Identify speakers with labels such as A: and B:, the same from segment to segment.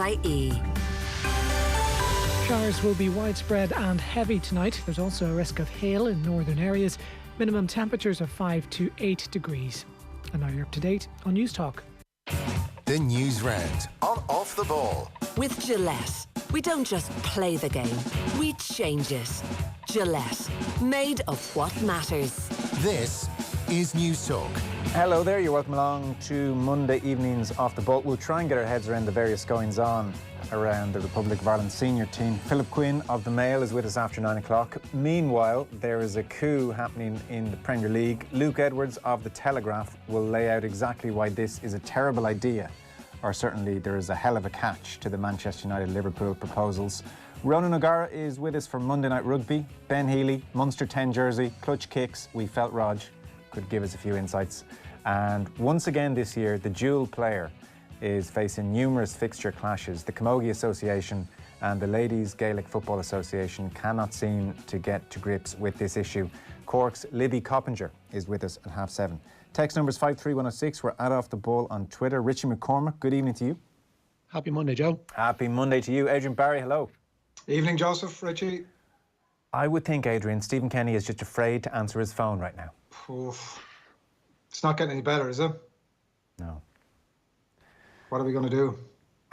A: IE.
B: Showers will be widespread and heavy tonight. There's also a risk of hail in northern areas. Minimum temperatures of 5 to 8 degrees. And now you're up to date on News Talk.
C: The Newsround on Off the Ball.
A: With Gillette, we don't just play the game, we change it. Gillette, made of what matters.
C: This is News Talk.
D: Hello there, you're welcome along to Monday evenings Off the Ball. We'll try and get our heads around the various goings on around the Republic of Ireland senior team. Philip Quinn of the Mail is with us after 9 o'clock. Meanwhile, there is a coup happening in the Premier League. Luke Edwards of the Telegraph will lay out exactly why this is a terrible idea, or certainly there is a hell of a catch to the Manchester United-Liverpool proposals. Ronan O'Gara is with us for Monday Night Rugby. Ben Healy, Munster 10 jersey, clutch kicks. We felt Rog could give us a few insights. And once again this year, the dual player is facing numerous fixture clashes. The Camogie Association and the Ladies Gaelic Football Association cannot seem to get to grips with this issue. Cork's Libby Coppinger is with us at 7:30. Text numbers 53106. We're at Off the Ball on Twitter. Richie McCormack, good evening to you.
E: Happy Monday, Joe.
D: Happy Monday to you. Adrian Barry, hello.
F: Evening, Joseph, Richie.
D: I would think, Adrian, Stephen Kenny is just afraid to answer his phone right now.
F: Oof. It's not getting any better, is it?
D: No.
F: What are we going to do?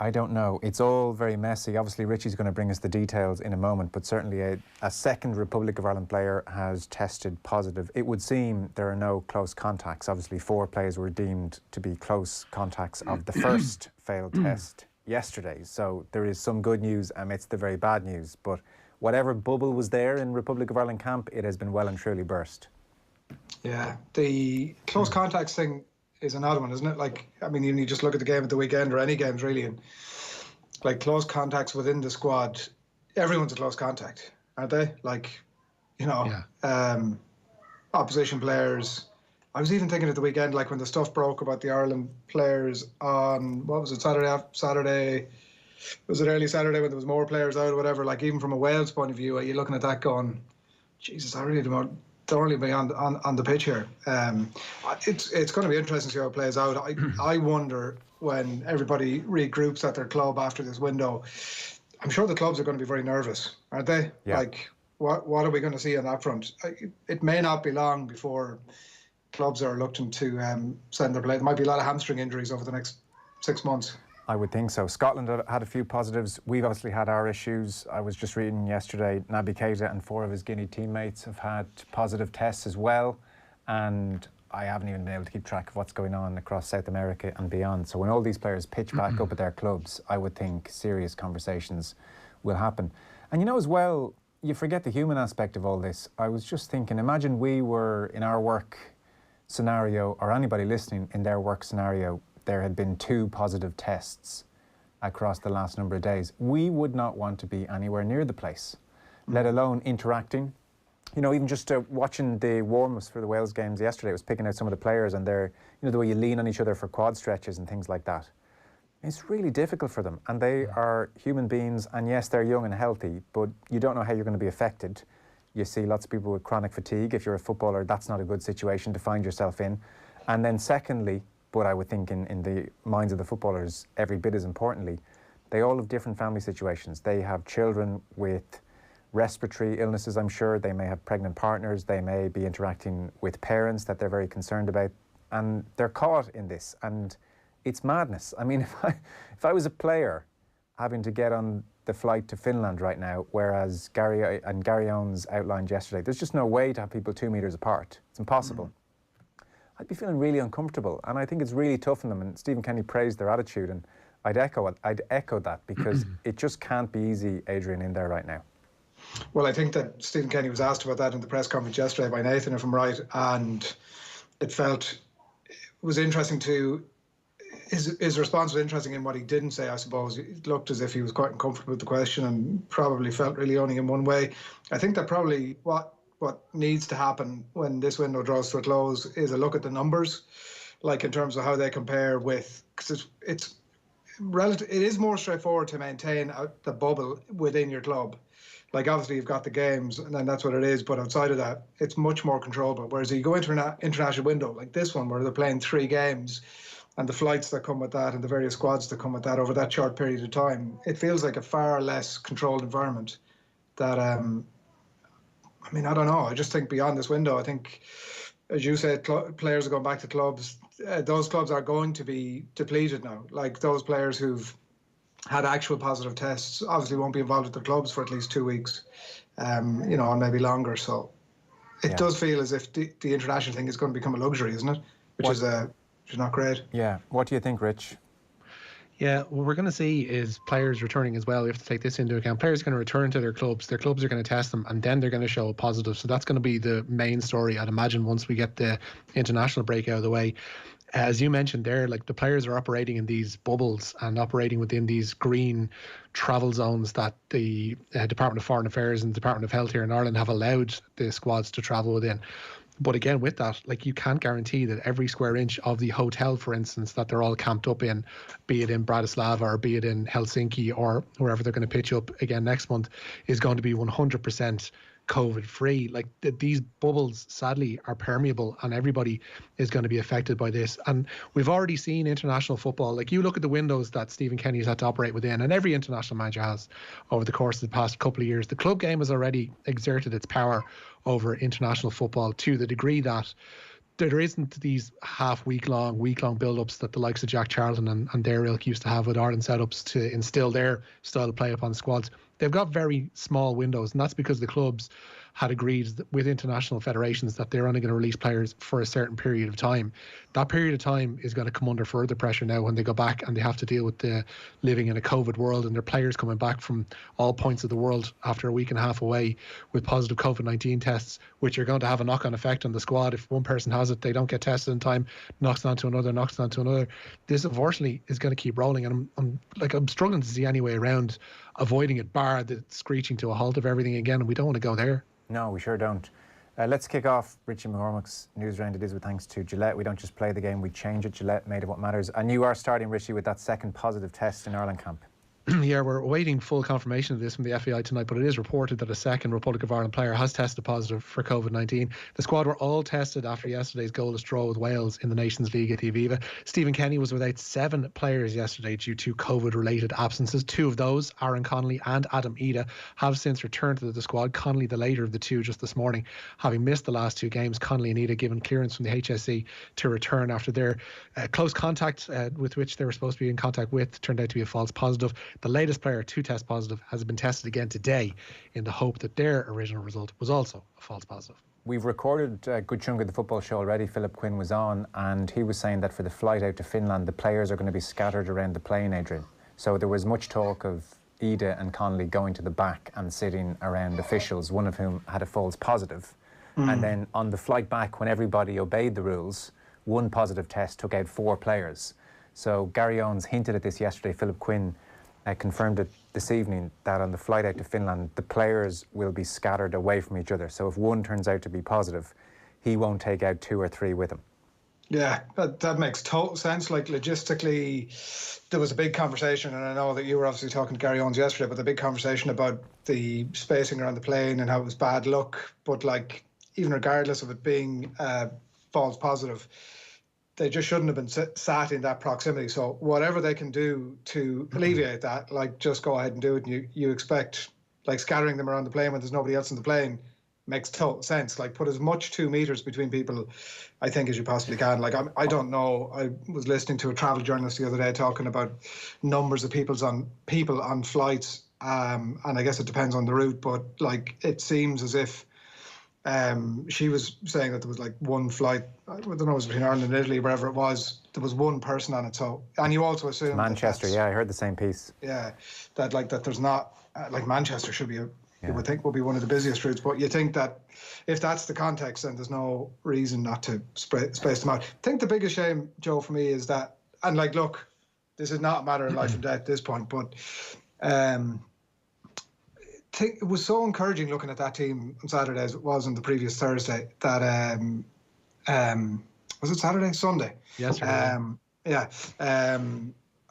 D: I don't know. It's all very messy. Obviously, Richie's going to bring us the details in a moment, but certainly a second Republic of Ireland player has tested positive. It would seem there are no close contacts. Obviously, 4 players were deemed to be close contacts of the first failed test yesterday. So there is some good news amidst the very bad news. But whatever bubble was there in Republic of Ireland camp, it has been well and truly burst.
F: Yeah, the close contacts thing is an odd one, isn't it? Like, I mean, you just look at the game at the weekend or any games really, and like close contacts within the squad, everyone's a close contact, aren't they? Like, you know, opposition players. I was even thinking at the weekend, like when the stuff broke about the Ireland players on, what was it, Saturday, was it early Saturday when there was more players out or whatever, like even from a Wales point of view, you're looking at that going, Jesus, I really don't thoroughly be on the pitch here. It's going to be interesting to see how it plays out. I wonder when everybody regroups at their club after this window. I'm sure the clubs are going to be very nervous, aren't they?
D: Yeah.
F: Like, what are we going to see on that front? It may not be long before clubs are reluctant to send their players. There might be a lot of hamstring injuries over the next 6 months.
D: I would think so. Scotland had a few positives. We've obviously had our issues. I was just reading yesterday, Naby Keita and 4 of his Guinea teammates have had positive tests as well. And I haven't even been able to keep track of what's going on across South America and beyond. So when all these players pitch back up at their clubs, I would think serious conversations will happen. And you know as well, you forget the human aspect of all this. I was just thinking, imagine we were in our work scenario, or anybody listening in their work scenario, there had been 2 positive tests across the last number of days. We would not want to be anywhere near the place, let alone interacting. You know, even just watching the warm-ups for the Wales games yesterday, I was picking out some of the players and they're, you know, the way you lean on each other for quad stretches and things like that. It's really difficult for them. And they are human beings, and yes, they're young and healthy, but you don't know how you're going to be affected. You see lots of people with chronic fatigue. If you're a footballer, that's not a good situation to find yourself in. And then secondly, but I would think in the minds of the footballers, every bit as importantly, they all have different family situations. They have children with respiratory illnesses, I'm sure. They may have pregnant partners. They may be interacting with parents that they're very concerned about. And they're caught in this. And it's madness. I mean, if I was a player having to get on the flight to Finland right now, whereas Gary Owens outlined yesterday, there's just no way to have people 2 meters apart. It's impossible. I'd be feeling really uncomfortable, and I think it's really tough on them. And Stephen Kenny praised their attitude, and I'd echo that because it just can't be easy, Adrian, in there right now.
F: Well, I think that Stephen Kenny was asked about that in the press conference yesterday by Nathan, if I'm right, and it was interesting to. His response was interesting in what he didn't say, I suppose. It looked as if he was quite uncomfortable with the question and probably felt really only in one way. I think that probably what needs to happen when this window draws to a close is a look at the numbers, like in terms of how they compare with, because it is more straightforward to maintain the bubble within your club. Like obviously you've got the games and then that's what it is, but outside of that, it's much more controllable. Whereas you go into an international window like this one where they're playing 3 games and the flights that come with that and the various squads that come with that over that short period of time, it feels like a far less controlled environment that, I don't know. I just think beyond this window, I think, as you said, players are going back to clubs. Those clubs are going to be depleted now. Like those players who've had actual positive tests obviously won't be involved with their clubs for at least 2 weeks, and maybe longer. So it does feel as if the international thing is going to become a luxury, isn't it? Which is not great.
D: Yeah. What do you think, Rich?
E: Yeah, what we're going to see is players returning as well. We have to take this into account. Players are going to return to their clubs. Their clubs are going to test them, and then they're going to show positive. So that's going to be the main story, I'd imagine, once we get the international break out of the way. As you mentioned there, like the players are operating in these bubbles and operating within these green travel zones that the Department of Foreign Affairs and Department of Health here in Ireland have allowed the squads to travel within. But again, with that, like you can't guarantee that every square inch of the hotel, for instance, that they're all camped up in, be it in Bratislava or be it in Helsinki or wherever they're going to pitch up again next month, is going to be 100% COVID free. Like these bubbles, sadly, are permeable, and everybody is going to be affected by this. And we've already seen international football. Like you look at the windows that Stephen Kenny has had to operate within, and every international manager has over the course of the past couple of years. The club game has already exerted its power over international football to the degree that there isn't these week long build-ups that the likes of Jack Charlton and their ilk used to have with Ireland setups to instill their style of play upon squads. They've got very small windows, and that's because the clubs had agreed with international federations that they're only going to release players for a certain period of time. That period of time is going to come under further pressure now when they go back and they have to deal with the living in a COVID world, and their players coming back from all points of the world after a week and a half away with positive COVID-19 tests, which are going to have a knock-on effect on the squad. If one person has it, they don't get tested in time, knocks on to another. This unfortunately is going to keep rolling, and I'm struggling to see any way around avoiding it, bar the screeching to a halt of everything again, and we don't want to go there.
D: No, we sure don't. Let's kick off Richie McCormack's news round. It is with thanks to Gillette. We don't just play the game, we change it. Gillette, made of what matters. And you are starting, Richie, with that second positive test in Ireland camp.
E: Yeah, we're awaiting full confirmation of this from the FAI tonight, but it is reported that a second Republic of Ireland player has tested positive for COVID-19. The squad were all tested after yesterday's goalless draw with Wales in the Nations League at the Aviva. Stephen Kenny was without 7 players yesterday due to COVID-related absences. 2 of those, Aaron Connolly and Adam Ida, have since returned to the squad. Connolly, the later of the two, just this morning, having missed the last 2 games. Connolly and Ida given clearance from the HSE to return after their close contact with which they were supposed to be in contact with turned out to be a false positive. The latest player to test positive has been tested again today in the hope that their original result was also a false positive.
D: We've recorded a good chunk of the football show already. Philip Quinn was on, and he was saying that for the flight out to Finland, the players are going to be scattered around the plane, Adrian. So there was much talk of Ida and Connolly going to the back and sitting around officials, one of whom had a false positive. And then on the flight back, when everybody obeyed the rules, 1 positive test took out 4 players. So Gary Owens hinted at this yesterday. Philip Quinn confirmed it this evening that on the flight out to Finland, the players will be scattered away from each other. So if one turns out to be positive, he won't take out 2 or 3 with him.
F: Yeah, that makes total sense. Like logistically, there was a big conversation, and I know that you were obviously talking to Gary Owens yesterday, but the big conversation about the spacing around the plane and how it was bad luck. But like, even regardless of it being false positive, they just shouldn't have been sat in that proximity. So whatever they can do to alleviate that, like just go ahead and do it. And you expect, like, scattering them around the plane when there's nobody else in the plane makes total sense. Like, put as much 2 meters between people, I think, as you possibly can. Like, I don't know. I was listening to a travel journalist the other day talking about numbers of people on flights, and I guess it depends on the route, but like it seems as if she was saying that there was like 1 flight, I don't know, it was between Ireland and Italy, wherever it was, there was 1 person on it. So, and you also assume
D: Manchester, yeah, I heard the same piece.
F: Yeah, that there's not, like Manchester should be, you would think would be one of the busiest routes, but you think that if that's the context, then there's no reason not to space them out. I think the biggest shame, Joe, for me is that, and like, look, this is not a matter of life and death at this point, but it was so encouraging looking at that team on Saturday as it was on the previous Thursday. That was it Saturday? Sunday.
E: Yes.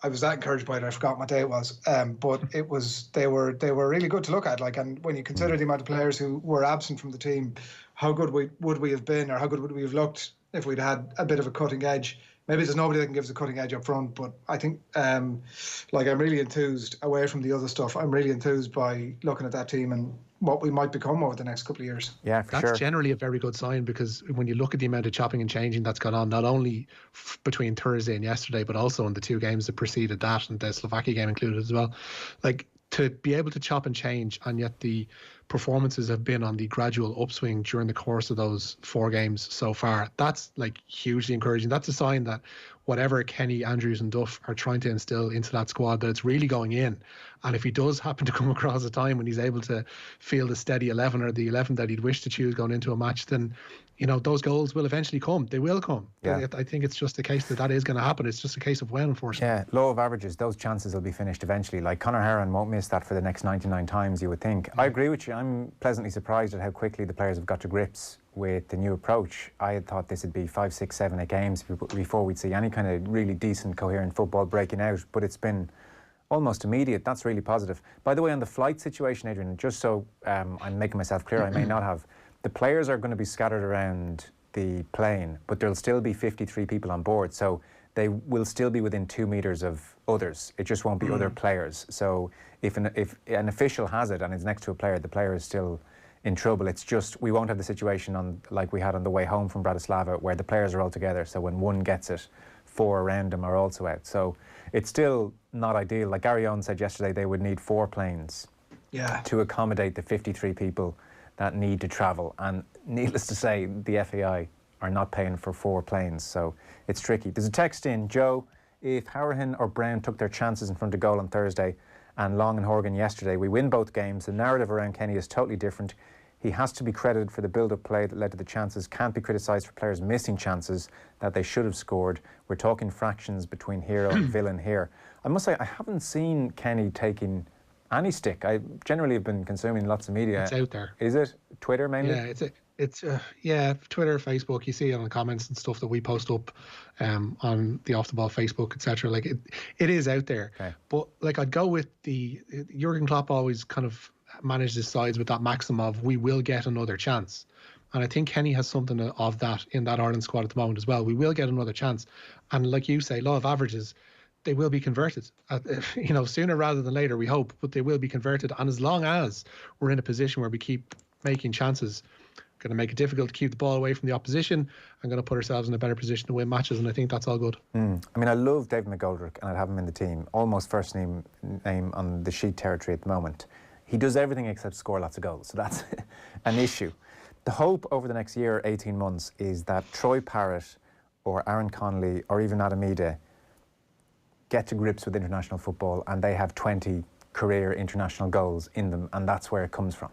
F: I was that encouraged by it. I forgot what day it was. But it was they were really good to look at. Like, and when you consider the amount of players who were absent from the team, how good would we have been, or how good would we have looked if we'd had a bit of a cutting edge maybe there's nobody that can give us a cutting edge up front, but I think, like, I'm really enthused away from the other stuff. I'm really enthused by looking at that team and what we might become over the next couple of years.
D: Yeah,
E: That's generally a very good sign, because when you look at the amount of chopping and changing that's gone on, not only between Thursday and yesterday, but also in the 2 games that preceded that, and the Slovakia game included as well, like, to be able to chop and change, and yet the performances have been on the gradual upswing during the course of those 4 games so far. That's like hugely encouraging. That's a sign that whatever Kenny, Andrews and Duff are trying to instill into that squad, that it's really going in. And if he does happen to come across a time when he's able to field a steady 11, or the 11 that he'd wish to choose going into a match, then, you know, those goals will eventually come. They will come.
D: Yeah.
E: I think it's just a case that is going to happen. It's just a case of when, unfortunately.
D: Yeah, law of averages, those chances will be finished eventually. Like, Conor Heron won't miss that for the next 99 times, you would think. I agree with you. I'm pleasantly surprised at how quickly the players have got to grips with the new approach. I had thought this would be 5, 6, 7, 8 games before we'd see any kind of really decent, coherent football breaking out, but it's been almost immediate. That's really positive. By the way, on the flight situation, Adrian, just so I'm making myself clear, I may not have, the players are going to be scattered around the plane, but there'll still be 53 people on board, so they will still be within 2 metres of others. It just won't be other players. So if an official has it and is next to a player, the player is still in trouble. It's just, we won't have the situation on like we had on the way home from Bratislava, where the players are all together, so when one gets it, 4 around them are also out. So it's still not ideal. Like Gary Owen said yesterday, they would need 4 planes to accommodate the 53 people that need to travel. And needless to say, the FAI are not paying for 4 planes, so it's tricky. There's a text in, Joe, if Hourihan or Brown took their chances in front of goal on Thursday and Long and Horgan yesterday, we win both games. The narrative around Kenny is totally different. He has to be credited for the build-up play that led to the chances, can't be criticised for players missing chances that they should have scored. We're talking fractions between hero and villain here. I must say, I haven't seen Kenny taking any stick. I generally have been consuming lots of media.
E: It's out there.
D: Is it? Twitter mainly?
E: Yeah, it's Twitter, Facebook. You see it on the comments and stuff that we post up on the Off the Ball Facebook, etc. Like, it is out there. Okay. But like, I'd go with the Jurgen Klopp always kind of managed his sides with that maxim of we will get another chance. And I think Kenny has something of that in that Ireland squad at the moment as well. We will get another chance. And like you say, law of averages, they will be converted, sooner rather than later, we hope, but they will be converted. And as long as we're in a position where we keep making chances, going to make it difficult to keep the ball away from the opposition, and going to put ourselves in a better position to win matches, and I think that's all good. I
D: mean, I love David McGoldrick, and I'd have him in the team, almost first name on the sheet territory at the moment. He does everything except score lots of goals, so that's an issue. The hope over the next year or 18 months is that Troy Parrott or Aaron Connolly or even Adam Ida get to grips with international football and they have 20 career international goals in them, and that's where it comes from.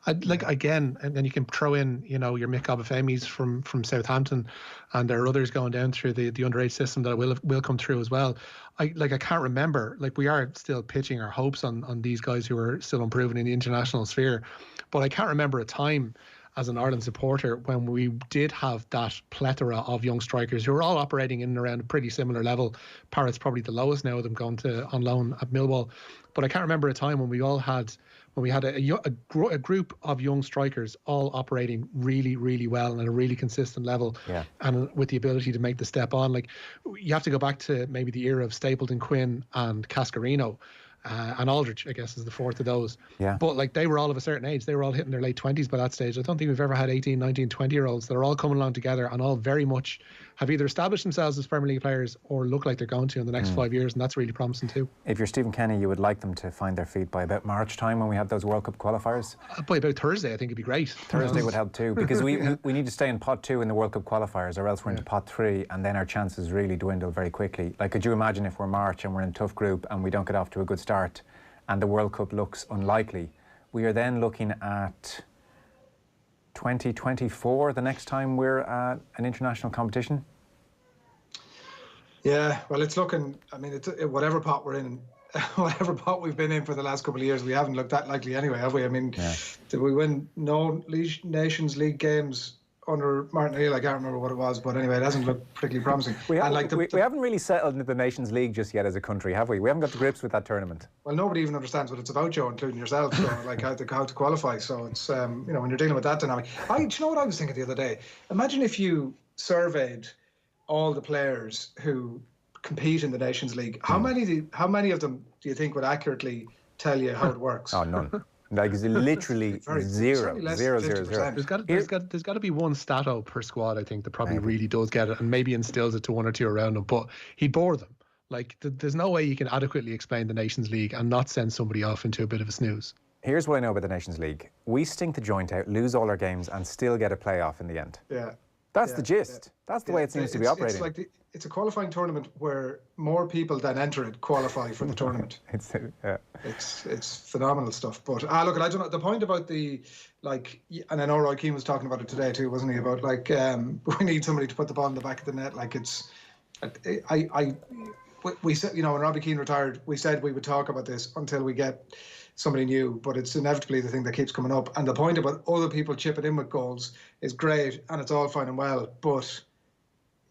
E: Again, and then you can throw in, your Mick Obafemi's from Southampton, and there are others going down through the underage system that will come through as well. I can't remember, we are still pitching our hopes on these guys who are still improving in the international sphere, but I can't remember a time as an Ireland supporter when we did have that plethora of young strikers who are all operating in and around a pretty similar level. Parrott's probably the lowest now of them going on loan at Millwall, but I can't remember a time when we had a group of young strikers all operating really, really well and at a really consistent level, and with the ability to make the step on. You have to go back to maybe the era of Stapleton, Quinn and Cascarino, and Aldridge, I guess, is the fourth of those. Yeah. But they were all of a certain age. They were all hitting their late 20s by that stage. I don't think we've ever had 18, 19, 20-year-olds that are all coming along together and all very much have either established themselves as Premier League players or look like they're going to in the next 5 years, and that's really promising too. If
D: you're Stephen Kenny, you would like them to find their feet by about March time when we have those World Cup qualifiers?
E: By about Thursday, I think it'd be great.
D: Thursday would help too, because we need to stay in pot 2 in the World Cup qualifiers, or else we're into pot 3, and then our chances really dwindle very quickly. Could you imagine if we're March and we're in a tough group and we don't get off to a good start and the World Cup looks unlikely? We are then looking at 2024 the next time we're at an international competition.
F: Yeah, well, it's looking, whatever pot we're in, whatever pot we've been in for the last couple of years, we haven't looked that likely anyway, have we? Did we win no Nations League games under Martin Hill? I can't remember what it was, but anyway, it hasn't looked particularly promising.
D: We haven't really settled into the Nations League just yet as a country, have we? We haven't got to grips with that tournament.
F: Well, nobody even understands what it's about, Joe, including yourself, so, how to qualify. So it's, when you're dealing with that dynamic. Do you know what I was thinking the other day? Imagine if you surveyed all the players who compete in the Nations League, how many of them do you think would accurately tell you how it works?
D: Oh, none. Like, it's literally zero.
E: There's got to be one stato per squad, I think, that probably really does get it and maybe instills it to one or two around him. But he bore them. Like, there's no way you can adequately explain the Nations League and not send somebody off into a bit of a snooze. Here's what I know about the Nations League. We stink the joint out, lose all our games and still get a playoff in the end.
F: Yeah.
D: That's the gist. That's the way it seems to be operating.
F: It's a qualifying tournament where more people than enter it qualify for the tournament. It's phenomenal stuff. But look, I don't know the point about the and I know Roy Keane was talking about it today too, wasn't he? About we need somebody to put the ball in the back of the net. Like we said, when Robbie Keane retired, we said we would talk about this until we get somebody new, but it's inevitably the thing that keeps coming up. And the point about other people chipping in with goals is great, and it's all fine and well, but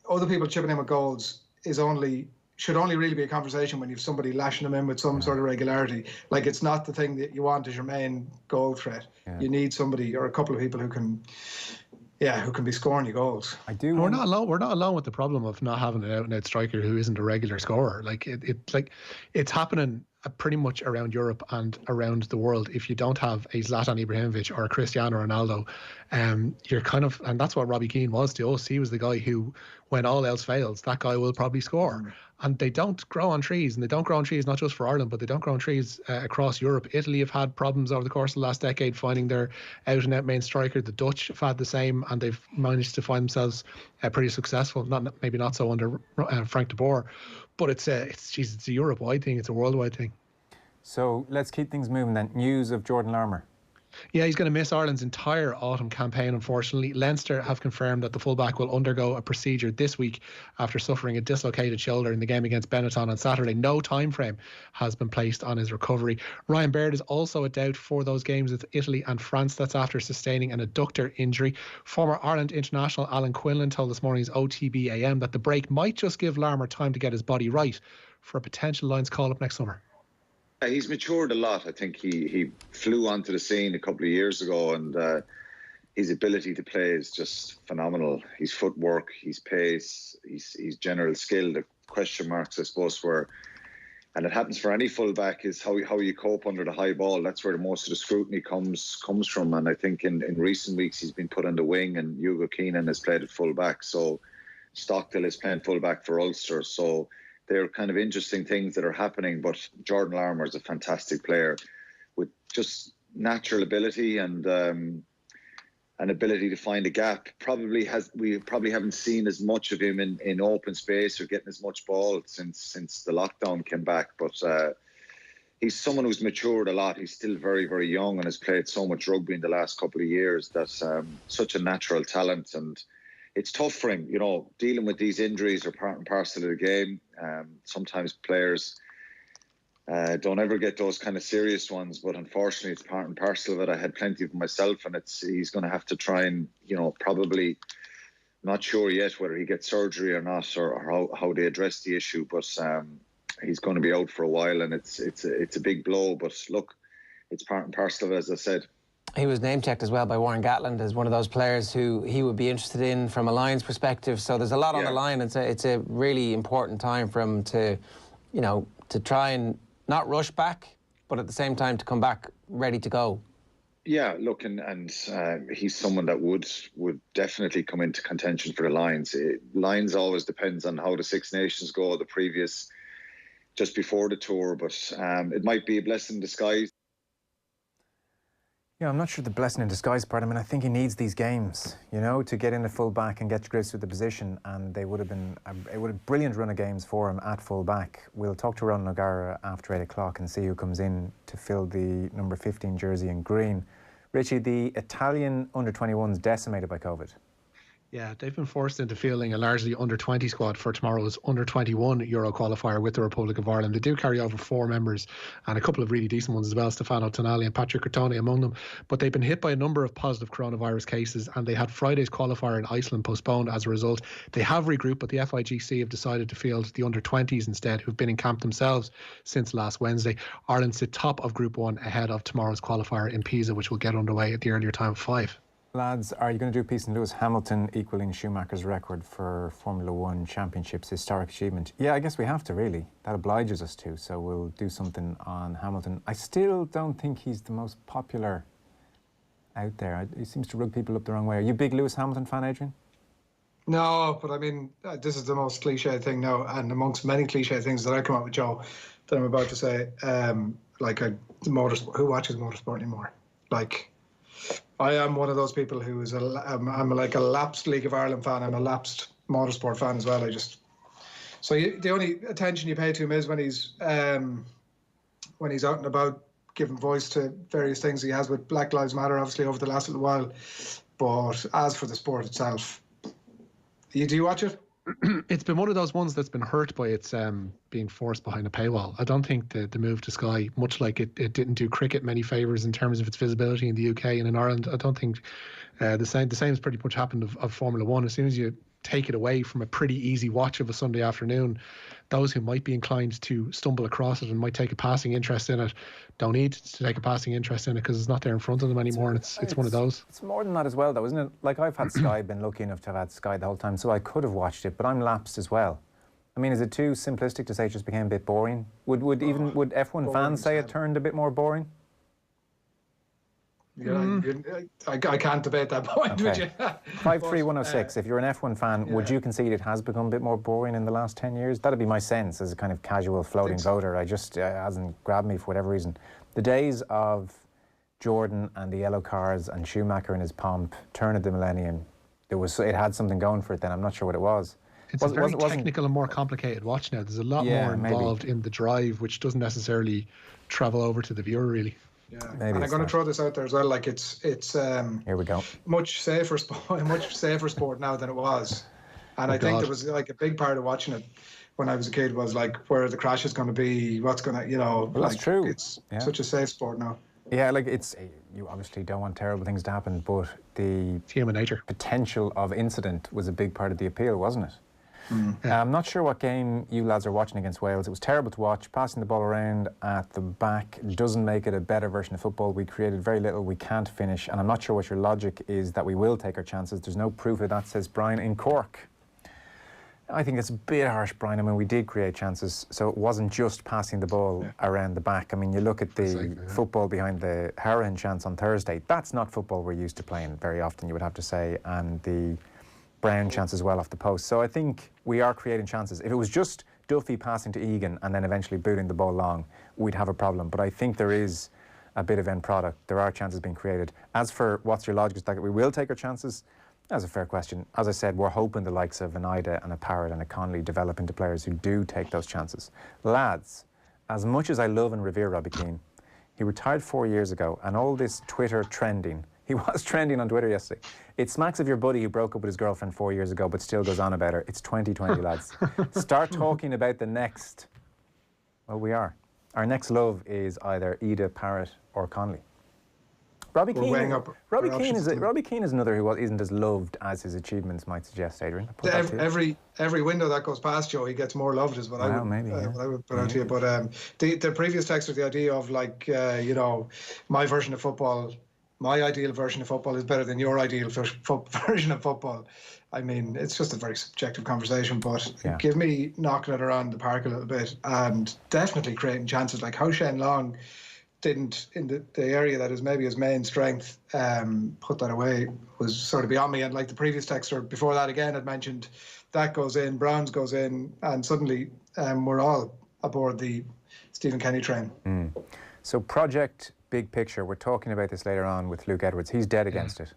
F: other people chipping in with goals should only really be a conversation when you've somebody lashing them in with some sort of regularity. Like, it's not the thing that you want as your main goal threat. Yeah. You need somebody or a couple of people who can be scoring you goals.
E: We're not alone. We're not alone with the problem of not having an out-and-out striker who isn't a regular scorer. Like it's happening pretty much around Europe and around the world. If you don't have a Zlatan Ibrahimovic or a Cristiano Ronaldo, you're kind of, and that's what Robbie Keane was to us. He was the guy who, when all else fails, that guy will probably score. And they don't grow on trees, and they don't grow on trees not just for Ireland, but they don't grow on trees across Europe. Italy have had problems over the course of the last decade finding their out-and-out main striker. The Dutch have had the same, and they've managed to find themselves pretty successful. Maybe not so under Frank de Boer, but it's a Europe-wide thing. It's a worldwide thing.
D: So let's keep things moving then. News of Jordan Larmour.
E: Yeah, he's going to miss Ireland's entire autumn campaign, unfortunately. Leinster have confirmed that the fullback will undergo a procedure this week after suffering a dislocated shoulder in the game against Benetton on Saturday. No time frame has been placed on his recovery. Ryan Baird is also a doubt for those games with Italy and France. That's after sustaining an adductor injury. Former Ireland international Alan Quinlan told this morning's OTB AM that the break might just give Larmour time to get his body right for a potential Lions call-up next summer.
G: He's matured a lot. I think he flew onto the scene a couple of years ago, and his ability to play is just phenomenal. His footwork, his pace, his general skill. The question marks, I suppose, were, and it happens for any fullback, is how you cope under the high ball. That's where most of the scrutiny comes from. And I think in recent weeks he's been put on the wing, and Hugo Keenan has played at fullback. So Stockdale is playing fullback for Ulster. So they're kind of interesting things that are happening, but Jordan Larmour is a fantastic player with just natural ability and an ability to find a gap. We probably haven't seen as much of him in open space or getting as much ball since the lockdown came back. But he's someone who's matured a lot. He's still very, very young and has played so much rugby in the last couple of years. That's such a natural talent, and it's tough for him, dealing with these injuries are part and parcel of the game. Sometimes players don't ever get those kind of serious ones, but unfortunately it's part and parcel of it. I had plenty of them myself, and he's going to have to try and, probably not sure yet whether he gets surgery or not, or how they address the issue, but he's going to be out for a while, and it's a big blow, but look, it's part and parcel of it, as I said.
H: He was name-checked as well by Warren Gatland as one of those players who he would be interested in from a Lions perspective. So there's a lot on the line. It's a really important time for him to, to try and not rush back, but at the same time to come back ready to go.
G: Yeah, look, and he's someone that would definitely come into contention for the Lions. Lions always depends on how the Six Nations go, the previous, just before the tour, but it might be a blessing in disguise.
D: Yeah, I'm not sure the blessing in disguise part. I mean, I think he needs these games, to get into full back and get to grips with the position. And it would have a brilliant run of games for him at full back. We'll talk to Ron O'Gara after 8 o'clock and see who comes in to fill the number 15 jersey in green. Richie, the Italian under-21s decimated by COVID.
E: Yeah, they've been forced into fielding a largely under-20 squad for tomorrow's under-21 Euro qualifier with the Republic of Ireland. They do carry over 4 members and a couple of really decent ones as well, Stefano Tonali and Patrick Cartoni among them. But they've been hit by a number of positive coronavirus cases, and they had Friday's qualifier in Iceland postponed as a result. They have regrouped, but the FIGC have decided to field the under-20s instead, who've been in camp themselves since last Wednesday. Ireland sit top of Group 1 ahead of tomorrow's qualifier in Pisa, which will get underway at the earlier time of 5.
D: Lads, are you going to do a piece on Lewis Hamilton equaling Schumacher's record for Formula One Championships, historic achievement? Yeah, I guess we have to, really. That obliges us to, so we'll do something on Hamilton. I still don't think he's the most popular out there. He seems to rug people up the wrong way. Are you a big Lewis Hamilton fan, Adrian?
F: No, but I mean, this is the most cliche thing now, and amongst many cliche things that I come up with, Joe, that I'm about to say, who watches motorsport anymore? Like, I am one of those people who is I'm like a lapsed League of Ireland fan. I'm a lapsed motorsport fan as well. The only attention you pay to him is when he's out and about giving voice to various things he has with Black Lives Matter, obviously, over the last little while. But as for the sport itself, do you watch it?
E: It's been one of those ones that's been hurt by its being forced behind a paywall. I don't think the move to Sky, much like it didn't do cricket many favours in terms of its visibility in the UK and in Ireland, I don't think the same has pretty much happened of Formula One. As soon as you take it away from a pretty easy watch of a Sunday afternoon, those who might be inclined to stumble across it and might take a passing interest in it don't need to take a passing interest in it because it's not there in front of them anymore, and it's one of those.
D: It's more than that as well, though, isn't it? Like, I've had Sky, been lucky enough to have had Sky the whole time, so I could have watched it, but I'm lapsed as well. I mean, is it too simplistic to say it just became a bit boring? Would F1 fans say it turned a bit more boring?
F: Yeah, I can't debate that point, would you?
D: 53106, if you're an F1 fan, would you concede it has become a bit more boring in the last 10 years? That'd be my sense as a kind of casual floating voter. I just hasn't grabbed me for whatever reason. The days of Jordan and the yellow cars and Schumacher and his pomp, turn of the millennium, it had something going for it then. I'm not sure what it was.
E: It's a very technical and more complicated watch now. There's a lot more involved in the drive, which doesn't necessarily travel over to the viewer, really.
F: Yeah, and I'm going to throw this out there as well. Like it's
D: here we go.
F: Much safer sport now than it was, and I think there was like a big part of watching it when I was a kid was like where the crash is going to be, what's going to,
D: Well, that's true.
F: It's such a safe sport now.
D: Yeah, like you obviously don't want terrible things to happen, but it's
E: human nature.
D: Potential of incident was a big part of the appeal, wasn't it? I'm not sure what game you lads are watching against Wales. It was terrible to watch. Passing the ball around at the back doesn't make it a better version of football. We created very little. We can't finish. And I'm not sure what your logic is that we will take our chances. There's no proof of that, says Brian in Cork. I think it's a bit harsh, Brian. I mean, we did create chances, so it wasn't just passing the ball around the back. I mean, you look at the football behind the Harahan chance on Thursday. That's not football we're used to playing very often, you would have to say. And the Brown chance as well off the post. So I think we are creating chances. If it was just Duffy passing to Egan and then eventually booting the ball long, we'd have a problem. But I think there is a bit of end product. There are chances being created. As for what's your logic, is that we will take our chances? That's a fair question. As I said, we're hoping the likes of an Ida and a Parrott and a Connolly develop into players who do take those chances. Lads, as much as I love and revere Robbie Keane, he retired 4 years ago, and all this Twitter trending, he was trending on Twitter yesterday. It smacks of your buddy who broke up with his girlfriend 4 years ago but still goes on about her. It's 2020, lads. Start talking about the next... Well, we are. Our next love is either Ida, Parrott or Connolly. Robbie Keane is another who isn't as loved as his achievements might suggest, Adrian.
F: Every window that goes past Joe, he gets more loved, is what I would put out to you. But the previous text with the idea of like, my version of football, my ideal version of football is better than your ideal version of football. I mean, it's just a very subjective conversation, but give me knocking it around the park a little bit and definitely creating chances. Like how Shane Long didn't, in the area that is maybe his main strength, put that away was sort of beyond me. And like the previous texter before that again had mentioned, that goes in, Browns goes in, and suddenly we're all aboard the Stephen Kenny train.
D: So project big picture, we're talking about this later on with Luke Edwards. He's dead against it.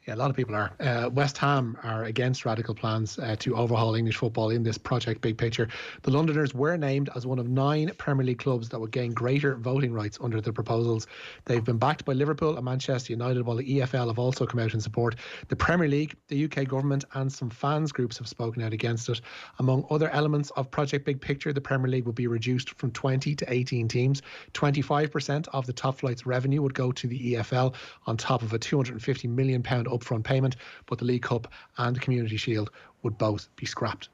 E: Yeah, a lot of people are. West Ham are against radical plans to overhaul English football in this project big picture. The Londoners were named as one of 9 Premier League clubs that would gain greater voting rights under the proposals. They've been backed by Liverpool and Manchester United, while the EFL have also come out in support. The Premier League, the UK government and some fans groups have spoken out against it. Among other elements of project big picture, the Premier League will be reduced from 20 to 18 teams. 25% of the top flight's revenue would go to the EFL on top of a £250 million upfront payment, but the League Cup and the Community Shield would both be scrapped.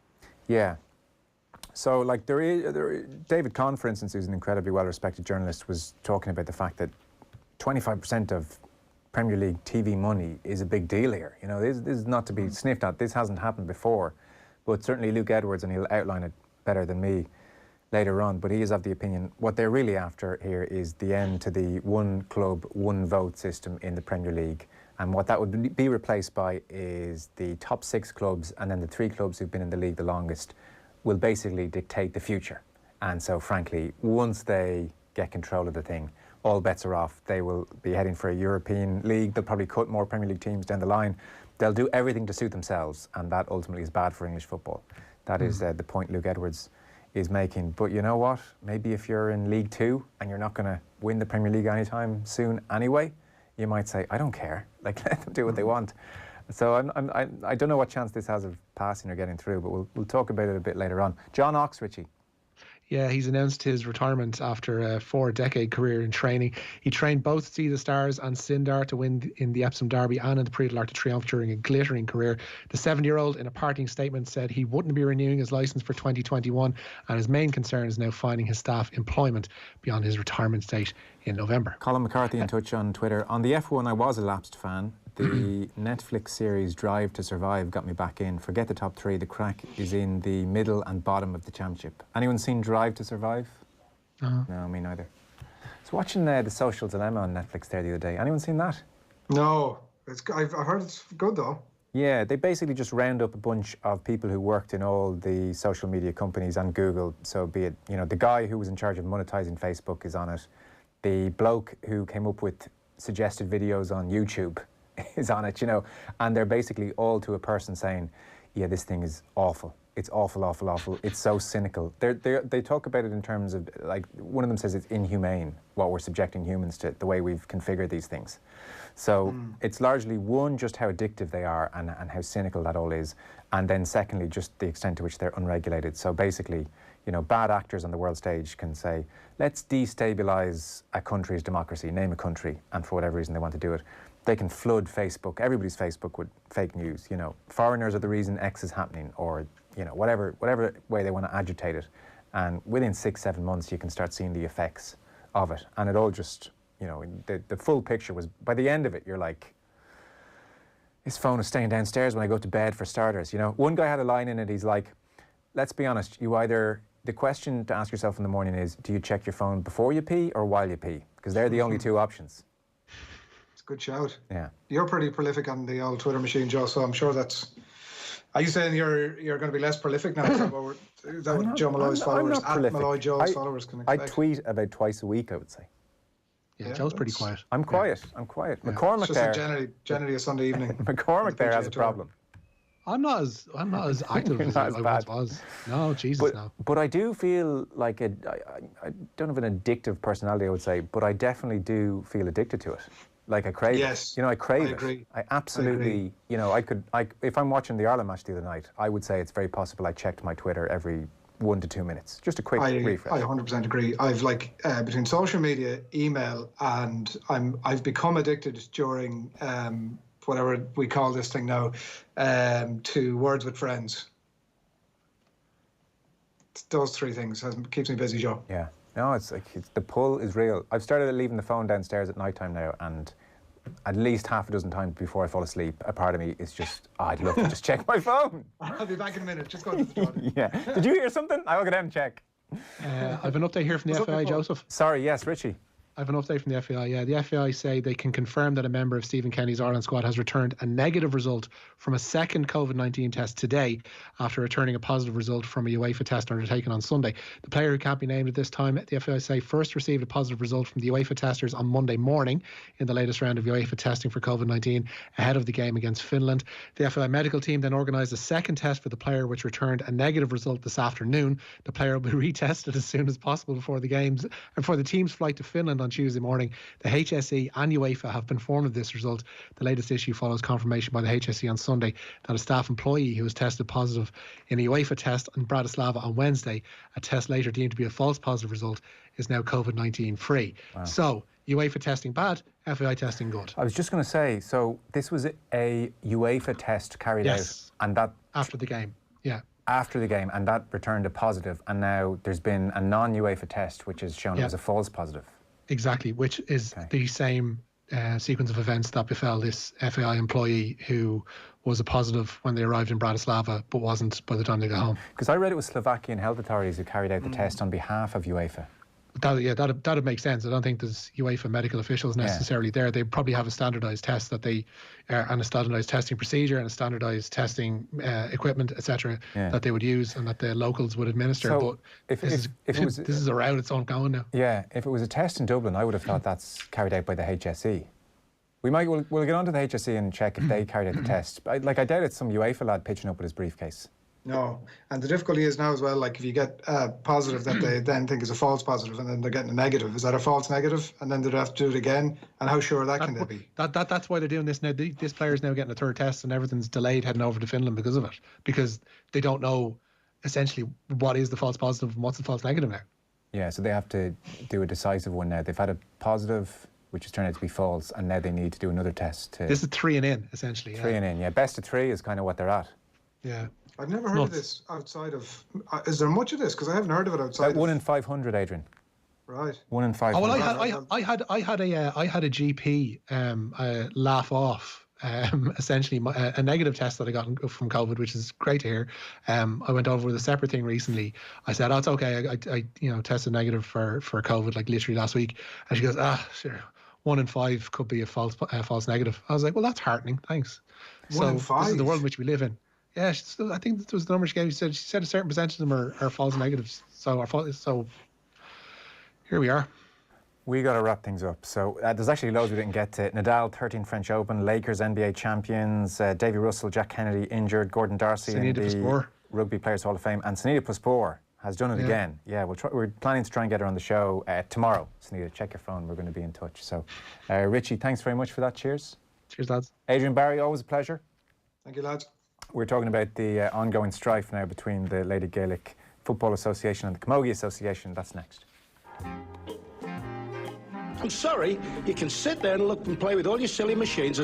D: Yeah. So, like, David Conn, for instance, who's an incredibly well-respected journalist, was talking about the fact that 25% of Premier League TV money is a big deal here. You know, this is not to be sniffed at. This hasn't happened before. But certainly Luke Edwards, and he'll outline it better than me later on, but he is of the opinion what they're really after here is the end to the one club, one vote system in the Premier League. And what that would be replaced by is the top 6 clubs, and then the 3 clubs who've been in the league the longest will basically dictate the future. And so, frankly, once they get control of the thing, all bets are off. They will be heading for a European league. They'll probably cut more Premier League teams down the line. They'll do everything to suit themselves, and that ultimately is bad for English football. That is the point Luke Edwards is making. But you know what? Maybe if you're in League 2 and you're not going to win the Premier League anytime soon anyway, you might say, I don't care. Like, let them do what they want. So I don't know what chance this has of passing or getting through, but we'll talk about it a bit later on. John Oxx, Richie.
E: Yeah, he's announced his retirement after a 4-decade career in training. He trained both Sea the Stars and Sindar to win in the Epsom Derby and in the Prix de l'Arc de Triomphe during a glittering career. The 70-year-old, in a parting statement, said he wouldn't be renewing his licence for 2021, and his main concern is now finding his staff employment beyond his retirement date in November.
D: Colin McCarthy in touch on Twitter. On the F1, I was a lapsed fan. The Netflix series Drive to Survive got me back in. Forget the top 3. The crack is in the middle and bottom of the championship. Anyone seen Drive to Survive? No, me neither. So watching The Social Dilemma on Netflix there the other day. Anyone seen that?
F: No. I've heard it's good, though.
D: Yeah, they basically just round up a bunch of people who worked in all the social media companies and Google. So be it, you know, the guy who was in charge of monetizing Facebook is on it. The bloke who came up with suggested videos on YouTube is on it, you know, and they're basically all to a person saying, yeah, this thing is awful. It's awful, awful, awful. It's so cynical. They talk about it in terms of, like, one of them says it's inhumane what we're subjecting humans to, the way we've configured these things. So it's largely, one, just how addictive they are and how cynical that all is. And then secondly, just the extent to which they're unregulated. So basically, you know, bad actors on the world stage can say, let's destabilize a country's democracy, name a country, and for whatever reason they want to do it. They can flood Facebook, everybody's Facebook, with fake news. You know, foreigners are the reason X is happening, or, you know, whatever way they want to agitate it. And within 6-7 months, you can start seeing the effects of it. And it all just, you know, the full picture was, by the end of it, you're like, his phone is staying downstairs when I go to bed, for starters. You know, one guy had a line in it, he's like, let's be honest, the question to ask yourself in the morning is, do you check your phone before you pee or while you pee? Because they're the only 2 options.
F: Good shout.
D: Yeah.
F: You're pretty prolific on the old Twitter machine, Joe, so I'm sure that's... Are you saying you're going to be less prolific now? Is that what Joe Molloy's followers, at Molloy Joe's followers can expect?
D: I tweet about twice a week, I would say.
E: Yeah, Joe's pretty quiet.
D: I'm quiet.
E: Yeah.
D: I'm quiet.
F: Yeah.
D: McCormack
F: it's
D: there...
F: Just generally a Sunday evening.
D: McCormack there has a problem.
E: I'm not as active as I once was. No, Jesus, no.
D: But I do feel like I don't have an addictive personality, I would say, but I definitely do feel addicted to it. Like, I crave it. You know, I crave it. I absolutely, you know, if I'm watching the Ireland match the other night, I would say it's very possible I checked my Twitter every 1 to 2 minutes. Just a quick refresh.
F: I 100% agree. I've between social media, email, and I've become addicted during whatever we call this thing now, to words with friends. Those 3 things keeps me busy, Joe.
D: Yeah. No, it's like the pull is real. I've started leaving the phone downstairs at night time now, and at least half a dozen times before I fall asleep, a part of me is just, I'd love to just check my phone.
F: I'll be back in a minute. Just go to the toilet.
D: Yeah. Did you hear something? I will go down and check.
E: I've an update here from the FAI, Joseph.
D: Sorry, yes, Richie.
E: I have an update from the FAI. Yeah, the FAI say they can confirm that a member of Stephen Kenny's Ireland squad has returned a negative result from a second COVID-19 test today after returning a positive result from a UEFA test undertaken on Sunday. The player, who can't be named at this time, the FAI say first received a positive result from the UEFA testers on Monday morning in the latest round of UEFA testing for COVID-19 ahead of the game against Finland. The FAI medical team then organised a second test for the player, which returned a negative result this afternoon. The player will be retested as soon as possible before the games and for the team's flight to Finland on Tuesday morning. The HSE and UEFA have been informed of this result. The latest issue follows confirmation by the HSE on Sunday that a staff employee who was tested positive in a UEFA test in Bratislava on Wednesday, a test later deemed to be a false positive result, is now COVID-19 free. Wow. So, UEFA testing bad, FAI testing good.
D: I was just going to say, so this was a UEFA test carried out, and that...
E: After the game, yeah.
D: After the game, and that returned a positive, and now there's been a non-UEFA test which has shown it was a false positive.
E: Exactly, which is the same sequence of events that befell this FAI employee who was a positive when they arrived in Bratislava but wasn't by the time they got home.
D: Because I read it was Slovakian health authorities who carried out the test on behalf of UEFA.
E: That'd make sense. I don't think there's UEFA medical officials necessarily there. They probably have a standardised test that they and a standardised testing procedure and a standardised testing equipment, etc., that they would use and that the locals would administer.
D: So
E: but this is a route it's ongoing now.
D: Yeah, if it was a test in Dublin, I would have thought that's carried out by the HSE. We'll get on to the HSE and check if they carried out the test. I doubt it's some UEFA lad pitching up with his briefcase.
F: No, and the difficulty is now as well, like if you get a positive that they then think is a false positive and then they're getting a negative, is that a false negative? And then they'd have to do it again, and how sure can they be?
E: That's why they're doing this now. This player's now getting a third test and everything's delayed heading over to Finland because of it, because they don't know essentially what is the false positive and what's the false negative now.
D: Yeah, so they have to do a decisive one now. They've had a positive, which has turned out to be false, and now they need to do another test.
E: This is 3 and in, essentially.
D: 3 and in, yeah. Best of 3 is kind of what they're at.
E: Yeah.
F: I've never heard of this outside of... is there much of this? Because I haven't heard of it outside.
D: 1 in 500, Adrian.
F: Right.
D: 1 in 500.
E: Oh, well, I had a GP laugh off essentially a negative test that I got from COVID, which is great to hear. I went over with a separate thing recently. I said, "Oh, it's okay. I tested negative for COVID like literally last week," and she goes, "Sure, 1 in 5 could be a false negative." I was like, "Well, that's heartening. Thanks."
F: 1 in 5.
E: This is the world in which we live in. Yeah, I think that was the number she gave. She said a certain percentage of them are false negatives. So here we are.
D: We got to wrap things up. So there's actually loads we didn't get to. Nadal, 13 French Open, Lakers, NBA champions, Davy Russell, Jack Kennedy injured, Gordon Darcy in the Rugby Players Hall of Fame, and Sunita Puspor has done it again. Yeah, we're planning to try and get her on the show tomorrow. Sunita, check your phone. We're going to be in touch. So, Richie, thanks very much for that. Cheers.
E: Cheers, lads.
D: Adrian Barry, always a pleasure.
F: Thank you, lads.
D: We're talking about the ongoing strife now between the Lady Gaelic Football Association and the Camogie Association. That's next.
I: I'm sorry, you can sit there and look and play with all your silly machines